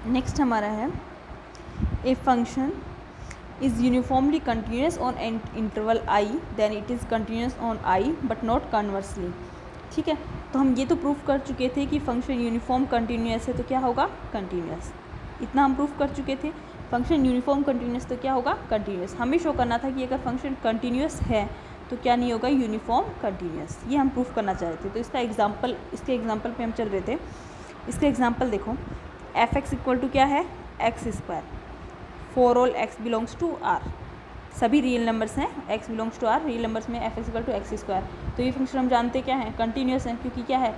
Next हमारा है a function is uniformly continuous on interval I then it is continuous on I but not conversely. ठीक है, तो हम ये तो प्रूफ कर चुके थे कि फंक्शन यूनिफॉर्म कंटिन्यूस है तो क्या होगा, कंटिन्यूस। इतना हम प्रूफ कर चुके थे। फंक्शन यूनिफॉर्म कंटिन्यूस तो क्या होगा, कंटिन्यूस। हमें शो करना था कि अगर फंक्शन कंटिन्यूस है तो क्या नहीं होगा, यूनिफॉर्म कंटिन्यूस। ये हम प्रूफ करना चाह रहे थे। तो इसके एग्जाम्पल पे हम चल रहे थे। इसका एग्जाम्पल देखो, एफ एक्स इक्वल टू क्या है, x square for all x belongs to R. सभी रियल नंबर्स हैं, x belongs to R, real numbers में f x equal to x square. तो ये फंक्शन हम जानते क्या है, कंटिन्यूस है, क्योंकि क्या है,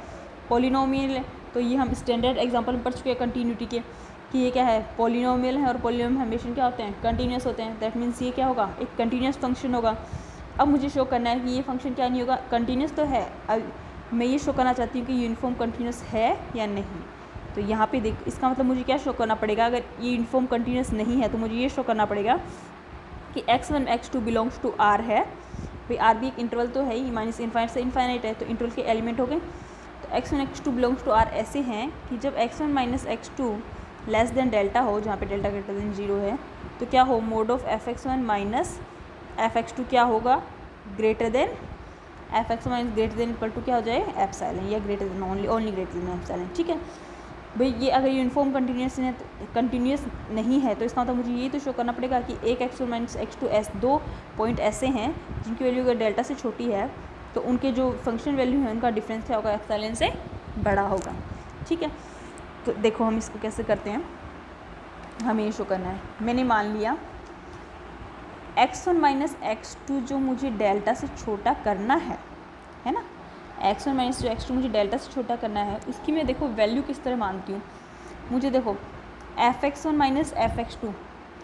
पॉलिनोमियल है। तो ये हम स्टैंडर्ड एग्जांपल में पढ़ चुके हैं कंटिन्यूटी के कि ये क्या है, पॉलिनोमियल है और पॉलिनोमियल हमेशा क्या होते हैं, कंटिन्यूस होते हैं। दैट मीन्स ये क्या होगा, एक कंटिन्यूस फंक्शन होगा। अब मुझे शो करना है कि ये फंक्शन क्या नहीं होगा, कंटिन्यूस तो है। अब मैं ये शो करना चाहती हूँ कि यूनिफॉर्म कंटिन्यूस है या नहीं। तो यहाँ पे देख, इसका मतलब मुझे क्या शो करना पड़ेगा, अगर ये यूनिफॉर्म कंटिन्यूस नहीं है तो मुझे ये शो करना पड़ेगा कि x1 x2 belongs to r है। भाई r भी एक इंटरवल तो है ही, माइनस इन्फाइनाइट से इन्फाइनाइट है, तो इंटरवल के एलिमेंट हो गए। तो x1 x2 belongs to r ऐसे हैं कि जब x1 minus x2 less than delta हो, जहाँ पे डेल्टा ग्रेटर देन 0 है, तो क्या हो, mode of fx1 minus fx2 क्या होगा, greater than fx1 minus greater than equal to क्या हो जाए, एप्सिलॉन, या greater than only greater than epsilon. ठीक है भाई, ये अगर यूनिफॉर्म कंटिन्यूस नहीं है तो इसका मतलब मुझे ये तो शो करना पड़ेगा कि एक x1 माइनस x2 ऐसे दो पॉइंट ऐसे हैं जिनकी वैल्यू अगर डेल्टा से छोटी है तो उनके जो फंक्शन वैल्यू है उनका डिफरेंस क्या होगा, एप्सिलॉन से बड़ा होगा। ठीक है, तो देखो हम इसको कैसे करते हैं, हमें ये शो करना है। मैंने मान लिया x1 माइनस x2 जो मुझे डेल्टा से छोटा करना है ना, x1 माइनस जो x2 मुझे डेल्टा से छोटा करना है, उसकी मैं देखो वैल्यू किस तरह मानती हूँ। मुझे देखो fx1 माइनस fx2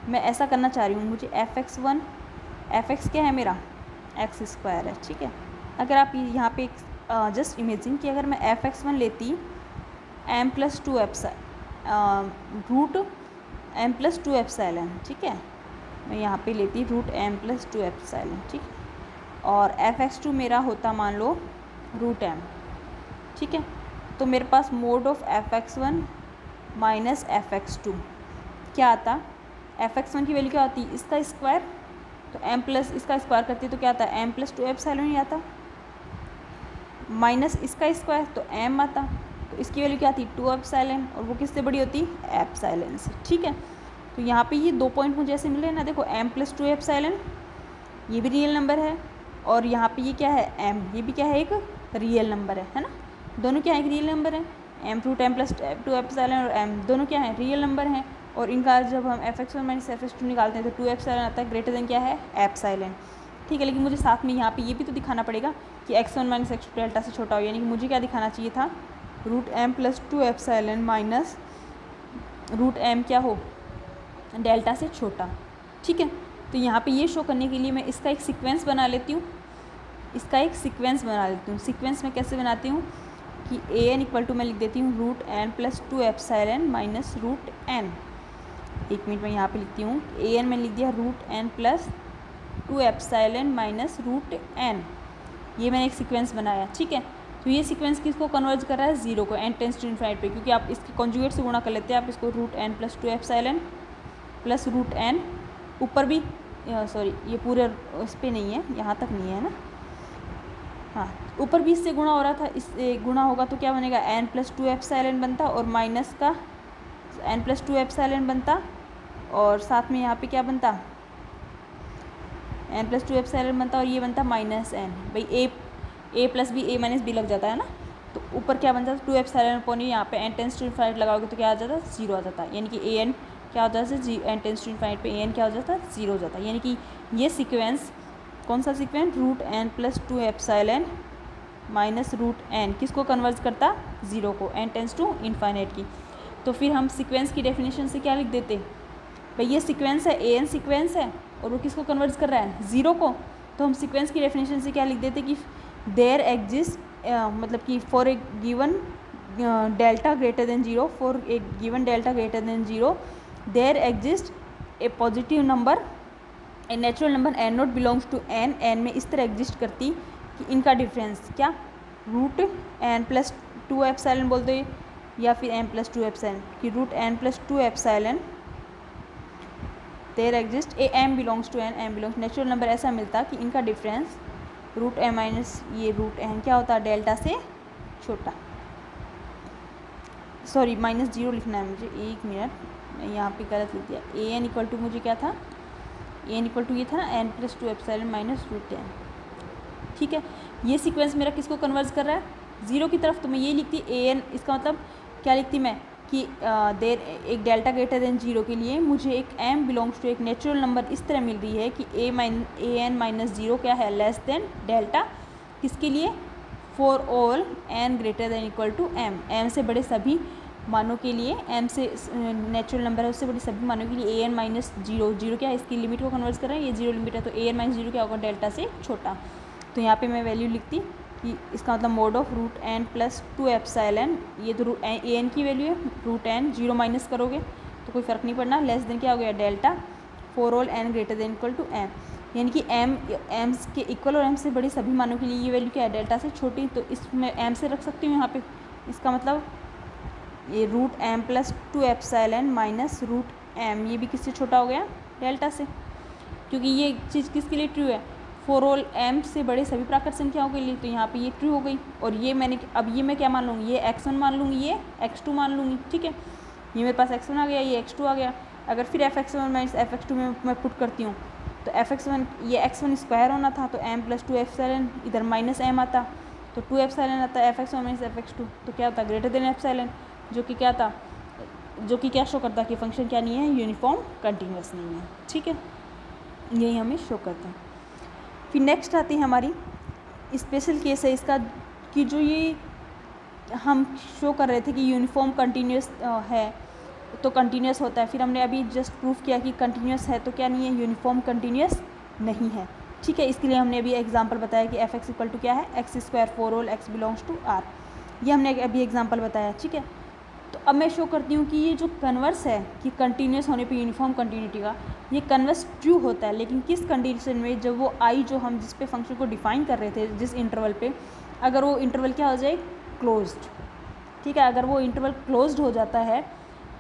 मैं ऐसा करना चाह रही हूँ। मुझे fx1 fx क्या है मेरा, एक्स स्क्वायर है। ठीक है, अगर आप यहाँ पे जस्ट इमेजिन कि अगर मैं fx1 लेती m plus two root m plus two epsilon, ठीक है, मैं यहाँ पे लेती root m plus two epsilon. ठीक है, और fx2 मेरा होता मान लो रूट m। ठीक है, तो मेरे पास mode of fx1 minus fx2 क्या आता, fx1 की वैल्यू क्या आती, इसका स्क्वायर, तो m प्लस इसका स्क्वायर करती तो क्या आता, m प्लस टू एप्सिलॉन ही आता, माइनस इसका स्क्वायर तो m आता, तो इसकी वैल्यू क्या आती, 2 एप्सिलॉन, और वो किससे बड़ी होती, एप्सिलॉन से। ठीक है, तो यहाँ पे ये दो पॉइंट मुझे ऐसे मिले ना, देखो m प्लस टू एप्सिलॉन ये भी रियल नंबर है, और यहाँ पे ये क्या है, m ये भी क्या है, एक रियल नंबर है ना, दोनों क्या है, एक रियल नंबर है। m root m plus two epsilon और m दोनों क्या है, रियल नंबर हैं, और इनका जब हम fx1 माइनस fx2 निकालते हैं तो 2 एप्सिलॉन आता है, ग्रेटर देन क्या है, एप्सिलॉन। ठीक है, लेकिन मुझे साथ में यहाँ पे ये भी तो दिखाना पड़ेगा कि x1 माइनस x2 डेल्टा से छोटा हो, यानी कि मुझे क्या दिखाना चाहिए था, root m plus two epsilon minus root m क्या हो, डेल्टा से छोटा। ठीक है, तो यहाँ पे ये शो करने के लिए मैं इसका एक सीक्वेंस बना लेती हूँ, सीक्वेंस में कैसे बनाती हूँ कि ए एन इक्वल टू मैं लिख देती हूँ root n plus two epsilon minus root n. एक मिनट में यहाँ पे लिखती हूँ, ए एन मैंने लिख दिया root n plus two epsilon minus root n, ये मैंने एक सीक्वेंस बनाया। ठीक है, तो ये सीक्वेंस किसको कन्वर्ज कर रहा है, जीरो को, एन टेंस टू इनफाइनाइट पे, क्योंकि आप इसके कॉन्जुगेट से गुणा कर लेते हैं। आप इसको root n plus two epsilon plus root n, ऊपर भी सॉरी ये पूरे इस पर नहीं है, यहाँ तक नहीं है ना, हाँ ऊपर भी इससे गुणा हो रहा था, इससे गुणा होगा तो क्या बनेगा, एन प्लस टू एप्सिलॉन बनता, और माइनस का एन प्लस टू एप्सिलॉन बनता, और साथ में यहाँ पे क्या बनता, एन प्लस टू एप्सिलॉन बनता, और ये बनता माइनस एन। भाई ए प्लस बी, ए माइनस बी लग जाता है ना, तो ऊपर क्या बनता है, टू एप्सिलॉन अपॉन यहाँ पे एन टेंस टू इनफाइनाइट लगाओगे तो क्या आ जाता है, जीरो आ जाता है, यानी कि ए एन क्या होता है, एन टेंस टू इनफाइनाइट पे ए एन क्या हो जाता है, जीरो हो जाता है। यानी कि ये सीक्वेंस, कौन सा sequence, root n plus two epsilon minus root n किसको कन्वर्ज करता, जीरो को, एन टेंस टू इनफाइनाइट की। तो फिर हम सीक्वेंस की डेफिनेशन से क्या लिख देते, भाई ये सीक्वेंस है, ए एन सीक्वेंस है, और वो किसको कन्वर्ज कर रहा है, जीरो को, तो हम सीक्वेंस की डेफिनेशन से क्या लिख देते कि देयर एग्जिस्ट, मतलब कि for a given delta greater than zero, for a given delta greater than zero there exist a positive number, a natural number n not belongs to n, n में इस तरह एग्जिस्ट करती कि इनका difference क्या, root n plus two epsilon बोल दो, या फिर एम प्लस टू एप्साइलन कि root n plus two epsilon there exist a m belongs to n, m belongs natural number ऐसा मिलता कि इनका डिफरेंस रूट एम माइनस ये रूट एन क्या होता है डेल्टा से छोटा, सॉरी माइनस जीरो लिखना है मुझे, एक मिनट मैं यहाँ पे गलत लिख दिया। ए एन इक्वल टू मुझे क्या था, ए एन इक्वल टू ये था ना n plus two epsilon minus root n, ठीक है। ये सीक्वेंस मेरा किसको कन्वर्ज कर रहा है, जीरो की तरफ, तो मैं ये लिखती ए एन, इसका मतलब क्या लिखती मैं कि देर एक डेल्टा ग्रेटर देन जीरो के लिए मुझे एक एम बिलोंग्स टू एक नेचुरल नंबर इस तरह मिल रही है कि ए एन माइनस जीरो क्या है लेस देन डेल्टा, किसके लिए, for all n greater than equal to m, m से बड़े सभी मानों के लिए, एम से नेचुरल नंबर है उससे बड़े सभी मानों के लिए A N minus zero, zero क्या है इसकी लिमिट को कन्वर्ट कर रहे हैं, ये जीरो लिमिट है तो ए एन माइनस जीरो क्या होगा डेल्टा से छोटा। तो यहाँ पे मैं वैल्यू लिखती कि इसका मतलब mod of root n plus two epsilon, ये तो रूट ए एन की वैल्यू है, रूट एन जीरो माइनस करोगे तो कोई फ़र्क नहीं पड़ना, लेस देन क्या हो गया delta for all n greater than equal to m, यानी कि एम के इक्वल और एम से बड़ी सभी मानों के लिए ये वैल्यू क्या है डेल्टा से छोटी, तो इसमें एम से रख सकती हूँ यहाँ पे, इसका मतलब ये root m plus two epsilon minus root m, ये भी किससे छोटा हो गया डेल्टा से, क्योंकि ये चीज़ किसके लिए ट्रू है, फॉर ऑल एम से बड़े सभी प्राकृत संख्याओं के लिए, तो यहाँ पे ये ट्रू हो गई। और ये मैंने अब ये मैं क्या मान लूँगी, ये x1 मान लूँगी, ये x2 मान लूँगी, ठीक है। ये मेरे पास x1 आ गया, ये x2 आ गया। अगर फिर fx1 माइनस fx2 में मैं पुट करती हूँ तो fx1 ये x1 स्क्वायर होना था तो m प्लस टू एप्सिलॉन, इधर माइनस m आता तो टू एप्सिलॉन आता है, fx1 माइनस fx2 तो क्या होता है ग्रेटर देन एप्सिलॉन, जो कि क्या था, जो कि क्या शो करता है कि फंक्शन क्या नहीं है, यूनिफॉर्म कंटिन्यूस नहीं है, ठीक है। यही हमें शो करता है। फिर नेक्स्ट आती है हमारी स्पेशल केस है इसका कि जो ये हम शो कर रहे थे कि यूनिफॉर्म कंटिन्यूस है तो कंटिन्यूस होता है, फिर हमने अभी जस्ट प्रूफ किया कि कंटिन्यूस है तो क्या नहीं है, यूनिफॉर्म कंटिन्यूस नहीं है, ठीक है। इसके लिए हमने अभी एग्जांपल बताया कि एफ एक्स इक्वल टू क्या है, x square for all x belongs to R, ये हमने अभी एग्जांपल बताया, ठीक है। तो अब मैं शो करती हूँ कि ये जो कन्वर्स है कि कंटिन्यूस होने पे यूनिफॉर्म कंटिन्यूटी का, ये कन्वर्स ट्रू होता है, लेकिन किस कंडीशन में, जब वो आई जो हम जिस पे फंक्शन को डिफाइन कर रहे थे जिस इंटरवल पे, अगर वो इंटरवल क्या हो जाए क्लोज्ड, ठीक है। अगर वो इंटरवल क्लोज्ड हो जाता है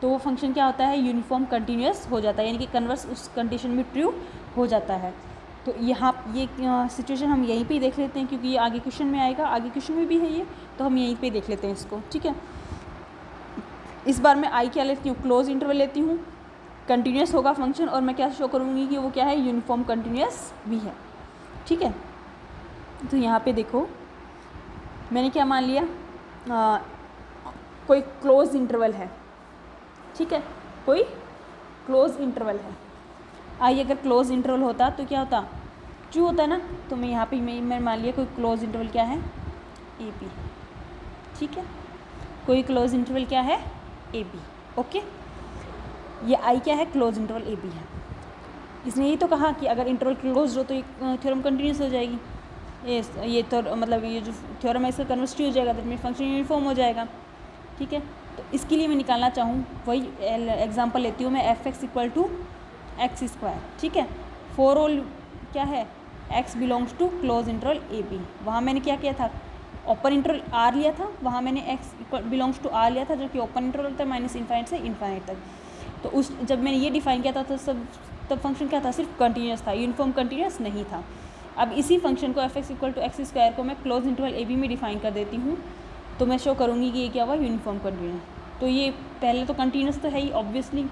तो वो फंक्शन क्या होता है, यूनिफॉर्म कंटिन्यूस हो जाता है, यानी कि कन्वर्स उस कंडीशन में ट्रू हो जाता है। तो यहाँ ये सिचुएशन हम यहीं पे देख लेते हैं क्योंकि ये आगे क्वेश्चन में आएगा, आगे क्वेश्चन में भी है ये, तो हम यहीं पे देख लेते हैं इसको, ठीक है। इस बार मैं आई क्या लेती हूँ, क्लोज इंटरवल लेती हूँ, कंटिन्यूस होगा फंक्शन और मैं क्या शो करूँगी कि वो क्या है, यूनिफॉर्म कंटिन्यूस भी है, ठीक है। तो यहाँ पे देखो मैंने क्या मान लिया, कोई क्लोज इंटरवल है, ठीक है, कोई क्लोज इंटरवल है। आई अगर क्लोज इंटरवल होता तो क्या होता, ट्रू होता है ना, तो मैं यहाँ पे मैं मान लिया कोई क्लोज इंटरवल क्या है, ए बी, ठीक है। कोई क्लोज इंटरवल क्या है, ए बी, ओके। ये आई क्या है, क्लोज इंटरवल ए बी है। इसने ये तो कहा कि अगर इंटरवल क्लोज हो तो ये थ्योरम कंटिन्यूस हो जाएगी, ये तो मतलब ये जो थ्योरम है इसका कन्वर्स ट्रू हो जाएगा, दैट मीन फंक्शन यूनिफॉर्म हो जाएगा, ठीक है। तो इसके लिए मैं निकालना चाहूँ वही एग्जांपल लेती हूँ मैं, f x equal to x square, ठीक है। फॉर ऑल क्या है, x belongs to close interval a b, वहाँ मैंने क्या किया था, ओपन इंटरवल आर लिया था, वहाँ मैंने एक्स बिलोंग्स टू आर लिया था जो कि ओपन इंटरवल होता है माइनस इन्फाइनाइट से इन्फाइनाइट तक। तो उस जब मैंने ये डिफाइन किया था तो तब फंक्शन क्या था, सिर्फ कंटिन्यूस था, यूनिफॉर्म कंटिन्यूस नहीं था। अब इसी फंक्शन को f x equal to x square को मैं क्लोज इंटरवल ए बी में डिफाइन कर देती हूँ, तो मैं शो करूँगी कि ये क्या हुआ, यूनिफॉर्म कंटिन्यूस। तो ये पहले तो कंटिन्यूस तो है ही ऑब्वियसली,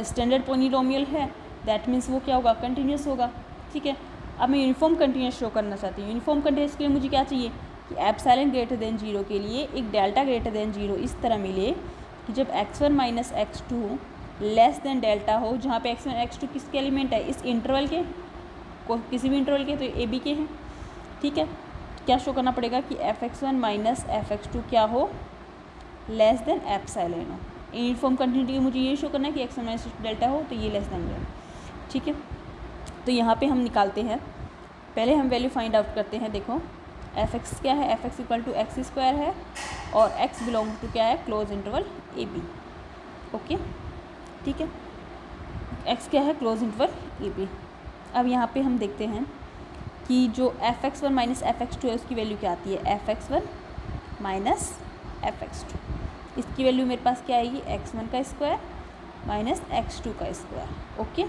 स्टैंडर्ड पोलिनोमियल है, दैट मीन्स वो क्या होगा, कंटिन्यूस होगा, ठीक है। अब मैं यूनिफॉर्म कंटिन्यूस शो करना चाहती हूँ। यूनिफॉर्म कंटिन्यूस के लिए मुझे क्या चाहिए कि एप्सिलॉन ग्रेटर देन जीरो के लिए एक डेल्टा ग्रेटर देन जीरो इस तरह मिले कि जब x1 minus x2 less than delta हो, जहाँ पे x1 x2 किसके एलिमेंट है, इस इंटरवल के, किसी भी इंटरवल के, तो ए बी के हैं, ठीक है। क्या शो करना पड़ेगा कि fx1 माइनस fx2 क्या हो, लेस देन एप्सिलॉन हो। यूनिफॉर्म कंटिन्यूटी की मुझे ये शो करना है कि x1 माइनस डेल्टा हो तो ये लेस देन डेल्टा, ठीक है। तो यहाँ पे हम निकालते हैं, पहले हम वैल्यू फाइंड आउट करते हैं। देखो एफ एक्स क्या है, f x equal to x square है और एक्स बिलोंग टू क्या है, close interval a b, okay, ठीक है। एक्स क्या है, क्लोज इंटरवल ए बी। अब यहाँ पे हम देखते हैं कि जो f x one minus f x two है उसकी वैल्यू क्या आती है, f x one minus f x two, इसकी वैल्यू मेरे पास क्या आएगी, x1 का स्क्वायर माइनस x2 का स्क्वायर। ओके,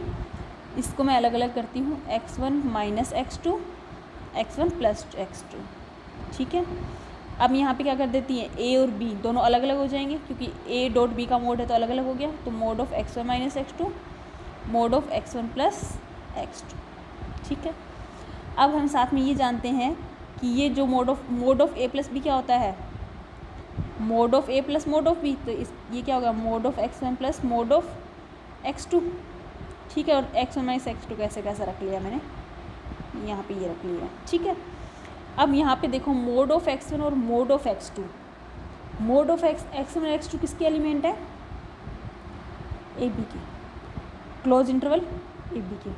इसको मैं अलग अलग करती हूँ, x1 minus x2, x1 plus x2। ठीक है, अब यहाँ पे क्या कर देती हैं, a और b दोनों अलग अलग हो जाएंगे क्योंकि a डॉट b का मोड है तो अलग अलग हो गया। तो mode of x1 minus x2, mode of x1 plus x2। ठीक है, अब हम साथ में ये जानते हैं कि ये जो mod of a plus b क्या होता है, mod of a plus mod of b। तो ये क्या होगा, mod of x1 plus mod of x2। ठीक है, और x1 माइनस x2 कैसे रख लिया मैंने, यहाँ पे ये रख लिया। ठीक है, अब यहाँ पे देखो मोड ऑफ x1 और mod of x2। Mode of x1 और x2 किसके एलिमेंट है, ए बी के, क्लोज इंटरवल ए बी के।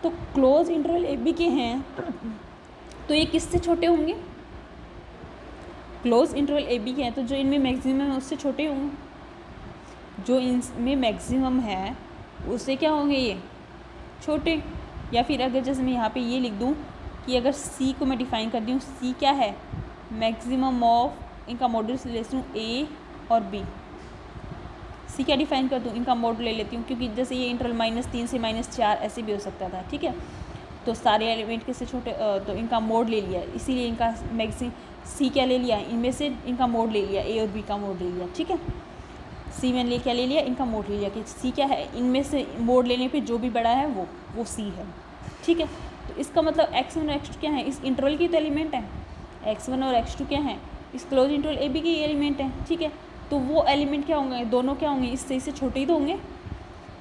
तो क्लोज इंटरवल ए बी के हैं तो ये किससे छोटे होंगे, क्लोज इंटरवल ए बी के हैं तो जो इनमें मैक्सिमम है उससे छोटे होंगे, जो इनमें मैक्सिमम है उससे क्या होंगे, ये छोटे। या फिर अगर जैसे मैं यहाँ पे ये लिख दूँ कि अगर C को मैं डिफ़ाइन कर दूँ, C क्या है, मैक्सिमम ऑफ इनका मॉड्यूलस ले लेती हूँ A और B। C क्या डिफ़ाइन कर दूँ, इनका मोड ले लेती हूँ क्योंकि जैसे ये इंटरवल -3 से -4 ऐसे भी हो सकता था। ठीक है, तो सारे एलिमेंट किससे छोटे, तो इनका मोड ले लिया, इसीलिए इनका C क्या ले लिया, इनमें से इनका मोड ले लिया, A और B का मोड ले लिया। ठीक है, C में क्या ले लिया, इनका मोड ले लिया कि C क्या है, इनमें से मोड लेने पे जो भी बड़ा है वो C है। ठीक है, तो इसका मतलब x1 और x2 क्या है, इस इंटरवल की तो एलिमेंट है, x1 और x2 क्या हैं, इस क्लोज इंटरवल ए बी के एलिमेंट हैं। ठीक है, तो वो एलिमेंट क्या होंगे, दोनों क्या होंगे, इससे छोटे ही तो होंगे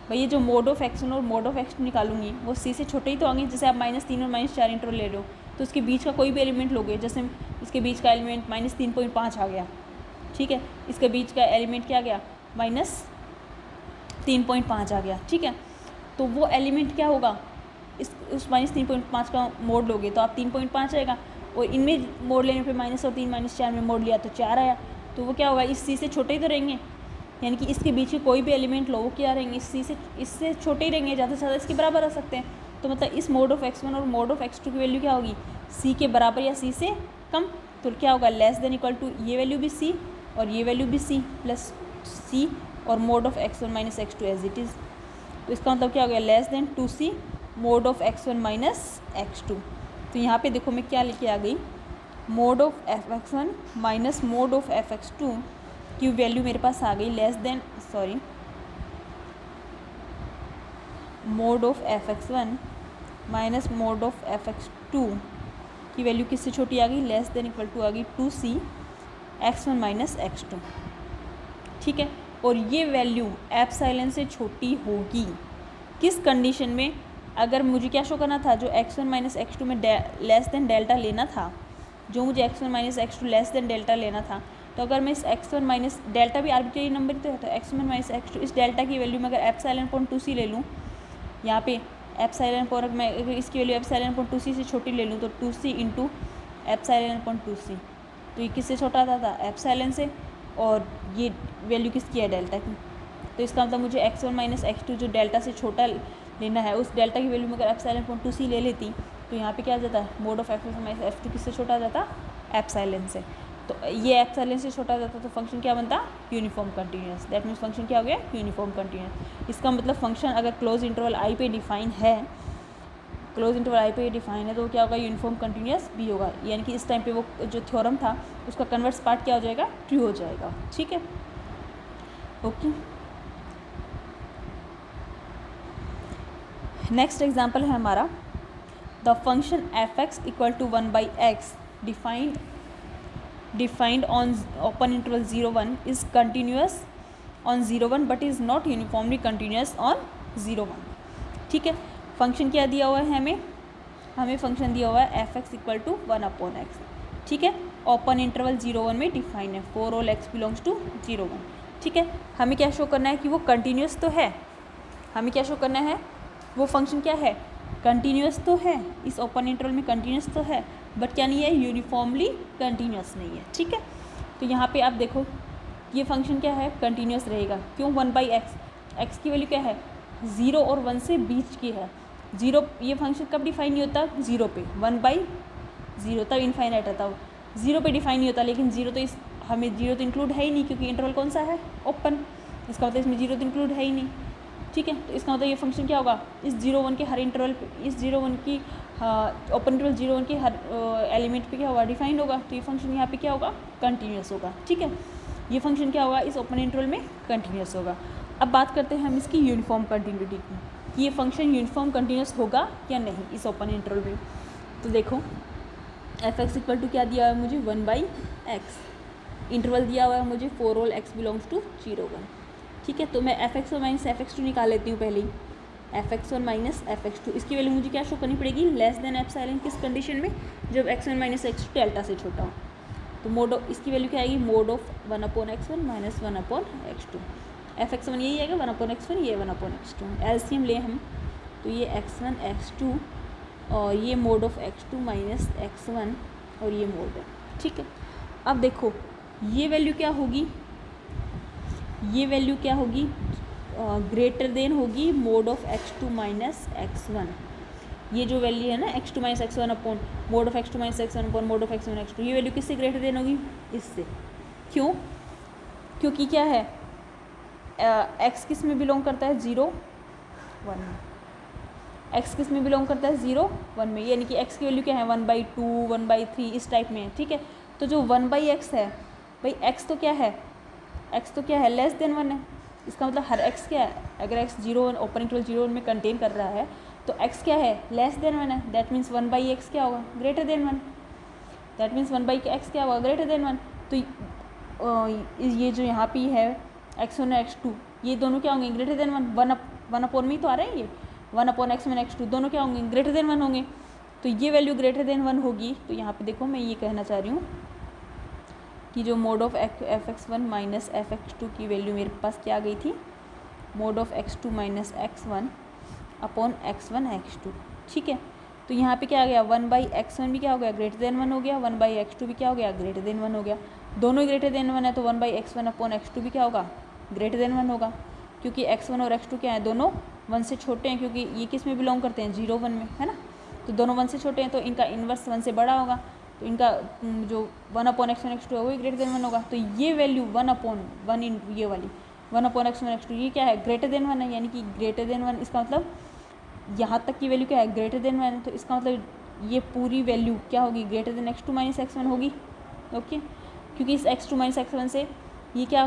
भाई। ये जो मोड ऑफ x1 और मोड ऑफ x2 निकालूंगी वो C से छोटे ही तो होंगे। जैसे आप -3 और -4 इंटरवल ले रहे हो तो उसके बीच का कोई भी एलिमेंट लोगे, जैसे इसके बीच का एलिमेंट -3.5 आ गया। ठीक है, इसके बीच का एलिमेंट क्या आ गया, -3.5 आ गया। ठीक है, तो वो एलिमेंट क्या होगा, उस -3.5 का मोड लोगे तो आप 3.5 आएगा, और इनमें मोड लेने पे -3 -4 में मोड लिया तो 4 आया। तो वो क्या होगा, इस C से छोटे ही तो रहेंगे, यानी कि इसके बीच के कोई भी एलिमेंट लो वो क्या रहेंगे, इस C से इससे छोटे ही रहेंगे, ज़्यादा से ज़्यादा इसके बराबर आ सकते हैं। तो मतलब इस मोड ऑफ x1 और मोड ऑफ x2 की वैल्यू क्या होगी, C के बराबर या C से कम। तो क्या होगा, लेस देन इक्वल टू ये वैल्यू भी C और ये वैल्यू भी C प्लस C और mod of x1 minus x2 as it is. तो इसका मतलब क्या हो गया, less than 2C mod of x1 minus x2। तो यहाँ पे देखो मैं क्या लेके आ गई, mode of fx1 minus mode of fx2 की वैल्यू मेरे पास आ गई less than, mode of fx1 minus mode of fx2 की वैल्यू किससे छोटी आ गई, लेस देन इक्वल टू आ गई 2C x1 माइनस x2। ठीक है, और ये वैल्यू एप्सिलॉन से छोटी होगी किस कंडीशन में, अगर मुझे क्या शो करना था, जो x1 माइनस x2 में लेस देन डेल्टा लेना था, जो मुझे x1 minus x2 less than delta लेना था, तो अगर मैं इस x1 माइनस डेल्टा भी आर्बिट्रेरी नंबर तो है, तो x1 माइनस x2 इस डेल्टा की वैल्यू में अगर एप्सिलॉन अपॉन 2C ले लूँ, यहाँ पे एप्सिलॉन अपॉन, मैं अगर इसकी वैल्यू एप्सिलॉन अपॉन 2C से छोटी ले लूँ तो 2C into epsilon upon 2C, तो ये किससे छोटा था एप्सिलॉन से, और ये वैल्यू किसकी है, डेल्टा की। तो इसका मतलब मुझे x1 माइनस x2 जो डेल्टा से छोटा लेना है, उस डेल्टा की वैल्यू में अगर एप्सिलॉन अपॉन 2C ले लेती तो यहाँ पे क्या आ जाता है, mod of f1 minus f2 किससे छोटा आ जाता, एप्सिलॉन से। तो ये एप्सिलॉन से छोटा आ जाता तो फंक्शन क्या बनता, uniform continuous. That means function क्या हो गया, यूनिफॉर्म कंटिन्यूअस। इसका मतलब फंक्शन अगर क्लोज इंटरवल आई पे डिफाइन है, क्लोज इंटरवल आई पे डिफाइन है तो क्या होगा, यूनिफॉर्म कंटिन्यूअस भी होगा, यानी कि इस टाइम पे वो जो थ्योरम था उसका कन्वर्स पार्ट क्या हो जाएगा, ट्रू हो जाएगा। ठीक है, ओके। नेक्स्ट एग्जाम्पल है हमारा, the function f(x) equal to 1/x defined on open interval 0-1 is continuous on 0-1 but is not uniformly continuous on 0-1। ठीक है, फंक्शन क्या दिया हुआ है हमें फंक्शन दिया हुआ है f(x) इक्वल टू 1/x। ठीक है, ओपन इंटरवल 0-1 में डिफाइन है, for all x belongs to 0-1। ठीक है, हमें क्या शो करना है कि वो कंटिन्यूअस तो है, हमें क्या शो करना है, वो फंक्शन क्या है, कंटिन्यूअस तो है, इस ओपन इंटरवल में कंटिन्यूअस तो है, बट क्या नहीं है, यूनिफॉर्मली कंटिन्यूअस नहीं है। ठीक है, तो यहाँ पे आप देखो ये फंक्शन क्या है, कंटिन्यूअस रहेगा, क्यों, 1/x, x की वैल्यू क्या है, 0 और 1 से बीच की है। 0 ये फंक्शन कब डिफाइन नहीं होता, 0 पे, 1/0 तब इनफाइनाइट रहता है, 0 पे डिफाइन नहीं होता, लेकिन 0 तो इस हमें जीरो तो इंक्लूड है ही नहीं, क्योंकि इंटरवल कौन सा है, ओपन। इसका मतलब इसमें जीरो तो इंक्लूड है ही नहीं, ठीक है। तो इसका मतलब ये फंक्शन क्या होगा, इस 0 1 के हर इंटरवल पे, इस 0 1 की ओपन इंटरवल 0 1 के हर एलिमेंट पे क्या होगा, डिफाइंड होगा। तो ये फंक्शन यहाँ पे क्या होगा, कंटिन्यूस होगा, ठीक है। ये फंक्शन क्या होगा, इस ओपन इंटरवल में कंटिन्यूस होगा। अब बात करते हैं हम इसकी यूनिफॉर्म कंटिन्यूटी की, कि ये फंक्शन यूनिफॉर्म कंटिन्यूस होगा या नहीं इस ओपन इंटरवल में। तो देखो f(x) इक्वल टू क्या दिया हुआ है मुझे, 1/x, इंटरवल दिया हुआ है मुझे 4 all x बिलोंग्स टू 0 1, ठीक है। तो मैं f(x1 माइनस f(x2) निकाल लेती हूँ पहले ही, f(x1 माइनस f(x2), इसकी वैल्यू मुझे क्या शो करनी पड़ेगी, लेस देन एप्सिलॉन, किस कंडीशन में, जब x1 माइनस x2 डेल्टा से छोटा हो। तो मोड ऑफ, इसकी वैल्यू क्या आएगी, mode of 1/x1 minus 1/x2, f(x1) यही आएगा, 1/x1 ये 1/x2, एलसीएम ले हम, तो ये x1 x2 और ये mode of x2 minus x1 और ये मोड है, ठीक है। अब देखो ये वैल्यू क्या होगी, ये वैल्यू क्या होगी, ग्रेटर देन होगी mode of x2 minus x1। ये जो वैल्यू है ना x2 minus x1 upon mode of x2 minus x1 upon mode of x1 x2, ये वैल्यू किससे ग्रेटर देन होगी, इससे। क्यों, क्योंकि क्या है, x किस में बिलोंग करता है, 0 1 में, x किस में बिलोंग करता है, 0 1 में, यानी कि x की वैल्यू क्या है, 1/2 1/3 इस टाइप में है, ठीक है। तो जो 1/x है भाई, x तो क्या है, x तो क्या है, लेस देन 1 है। इसका मतलब हर x क्या है, अगर x 0 ओपन इंटरवल 0 1 में कंटेन कर रहा है तो x क्या है, लेस देन 1 है। दैट मीन्स 1/x क्या होगा, greater then 1। That means 1/x क्या होगा, ग्रेटर देन 1। तो ये जो यहाँ पे है x1 और x2, ये दोनों क्या होंगे, ग्रेटर देन 1। 1 अपॉन में तो आ रहा है ये, 1/x1 x2 दोनों क्या होंगे, ग्रेटर देन 1 होंगे। तो ये वैल्यू ग्रेटर देन 1 होगी। तो यहाँ पे देखो मैं ये कहना चाह रही हूँ कि जो mod of f(x1 minus f(x2) की वैल्यू मेरे पास क्या आ गई थी, mode of x2 minus x1 upon x1 x2, ठीक है। तो यहाँ पे क्या आ गया, 1/x1 भी क्या हो गया, ग्रेटर देन 1 हो गया, 1/x2 भी क्या हो गया, ग्रेटर देन 1 हो गया। दोनों ही ग्रेटर देन 1 है, तो 1/x1 अपॉन x2 भी क्या होगा, ग्रेटर देन 1 होगा, क्योंकि x1 और x2 क्या है, दोनों 1 से छोटे हैं, क्योंकि ये किस में बिलोंग करते हैं, 0 1 में, है ना। तो दोनों 1 से छोटे हैं, तो इनका इन्वर्स 1 से बड़ा होगा, तो इनका जो 1/x1 x2 है वही ग्रेटर देन 1 होगा। तो ये वैल्यू 1/1 इन ये वाली 1/x1 x2 ये क्या है, ग्रेटर देन 1 है, यानी कि ग्रेटर देन 1। इसका मतलब यहाँ तक की वैल्यू क्या है, ग्रेटर देन 1 है। तो इसका मतलब ये पूरी वैल्यू क्या होगी, greater than x2 minus x1 होगी, ओके। क्योंकि इस x2 माइनस x1 से ये क्या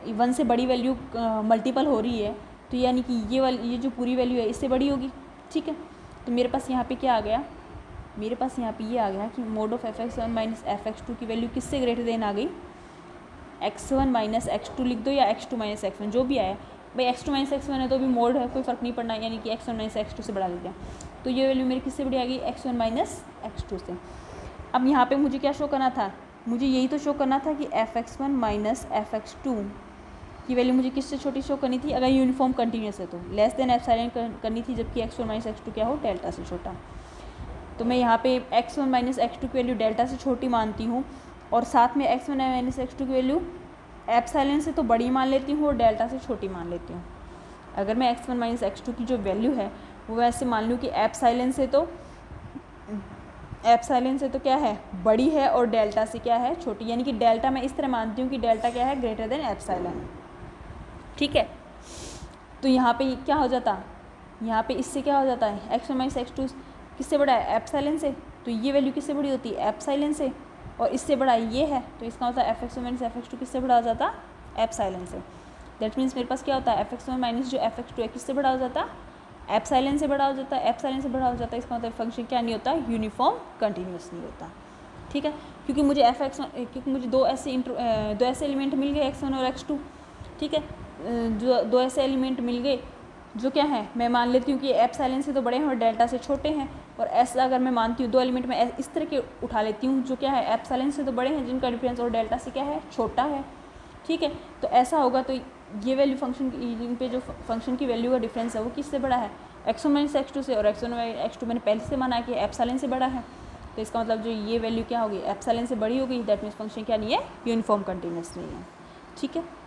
1 से बड़ी वैल्यू मल्टीपल हो रही है, तो यानी कि ये जो पूरी वैल्यू है इससे बड़ी होगी, ठीक है। तो मेरे पास यहाँ पे क्या आ गया, मेरे पास यहाँ पे ये आ गया कि mode of f(x1 minus f(x2) की वैल्यू किससे ग्रेटर देन आ गई, x1 माइनस x2 लिख दो या x2 माइनस x1 जो भी आया भाई, x2 माइनस x1 है तो भी मोड है, कोई फ़र्क नहीं पड़ना, यानी कि x1 माइनस x2 से बढ़ा लिया। तो ये वैल्यू मेरी किससे बड़ी आ गई, x1 माइनस x2 से। अब यहाँ पे मुझे क्या शो करना था, मुझे यही तो शो करना था कि f(x1 माइनस f(x2) की वैल्यू मुझे किससे छोटी शो करनी थी, अगर यूनिफॉर्म कंटिन्यूस है तो लेस देन एप्सिलॉन करनी थी, जबकि x1 माइनस x2 क्या हो, डेल्टा से छोटा। तो मैं यहाँ पे x1 माइनस x2 की वैल्यू डेल्टा से छोटी मानती हूँ, और साथ में x1 माइनस x2 की वैल्यू एप्सिलॉन से तो बड़ी मान लेती हूँ और डेल्टा से छोटी मान लेती हूँ। अगर मैं x1 माइनस x2 की जो वैल्यू है वो वैसे मान लूँ कि एप्सिलॉन से तो क्या है, बड़ी है, और डेल्टा से क्या है, छोटी, यानी कि डेल्टा मैं इस तरह मानती हूँ कि डेल्टा क्या है, ग्रेटर देन एप्सिलॉन, ठीक है। तो यहाँ पे क्या हो जाता, यहाँ पे इससे क्या हो जाता है, x1 माइनस x2 किससे बड़ा है, एप्सिलॉन से, तो ये वैल्यू किससे बड़ी होती है, एप्सिलॉन से, और इससे बड़ा ये है, तो इसका मतलब f(x1 माइनस f(x2) किससे बड़ा हो जाता, एप्सिलॉन से। दैट मीन्स मेरे पास क्या होता है, f(x1 माइनस जो f(x2) है किससे बड़ा हो जाता, एप्सिलॉन से बड़ा हो जाता है, एप्सिलॉन से बड़ा हो जाता है। इसका मतलब फंक्शन क्या नहीं होता, यूनिफॉर्म कंटिन्यूस नहीं होता, ठीक है। क्योंकि मुझे क्योंकि मुझे दो ऐसे एलिमेंट मिल गए x1 और x2, ठीक है। जो दो ऐसे एलिमेंट मिल गए जो क्या है, मैं मान लेती हूँ कि एप्सिलॉन से तो बड़े हैं और डेल्टा से छोटे हैं, और ऐसा अगर मैं मानती हूँ, दो एलिमेंट में इस तरह के उठा लेती हूँ जो क्या है, एप्सिलॉन से तो बड़े हैं जिनका डिफरेंस और डेल्टा से क्या है, छोटा है, ठीक है। तो ऐसा होगा, तो ये वैल्यू फंक्शन इन पे जो फंक्शन की वैल्यू का डिफरेंस है वो किससे बड़ा है, x1 माइनस x2 से, और x1 माइनस x2 मैंने पहले से माना कि एप्सिलॉन से बड़ा है। तो इसका मतलब जो ये वैल्यू क्या होगी, एप्सिलॉन से बड़ी होगी। दैट मीन्स फंक्शन क्या नहीं है, यूनिफॉर्म कंटिन्यूस नहीं है, ठीक है।